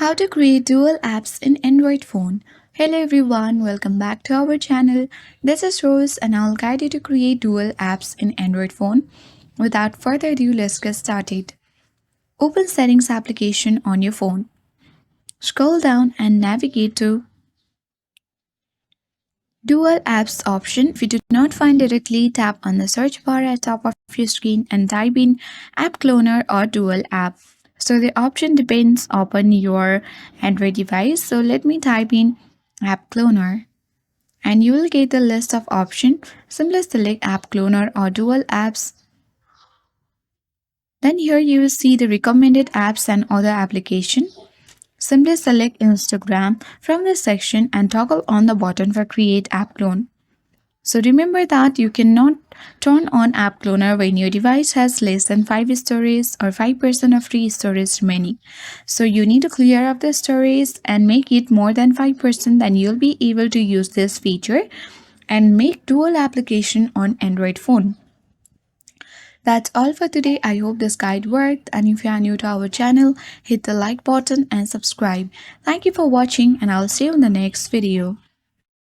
How to create dual apps in Android phone. Hello everyone, welcome back to our channel. This is Rose and I'll guide you to create dual apps in Android phone. Without further ado, let's get started. Open Settings application on your phone. Scroll down and navigate to Dual Apps option. If you do not find directly, tap on the search bar at top of your screen and type in App Cloner or Dual App. So the option depends upon your Android device. So let me type in App Cloner and you will get the list of options. Simply select App Cloner or Dual Apps. Then here you will see the recommended apps and other application. Simply select Instagram from this section and toggle on the button for Create App Clone. So remember that you cannot turn on App Cloner when your device has less than 5 storage or 5% of free storage remaining. So you need to clear up the storage and make it more than 5%, then you'll be able to use this feature and make dual application on Android phone. That's all for today. I hope this guide worked, and if you are new to our channel, hit the like button and subscribe. Thank you for watching and I'll see you in the next video.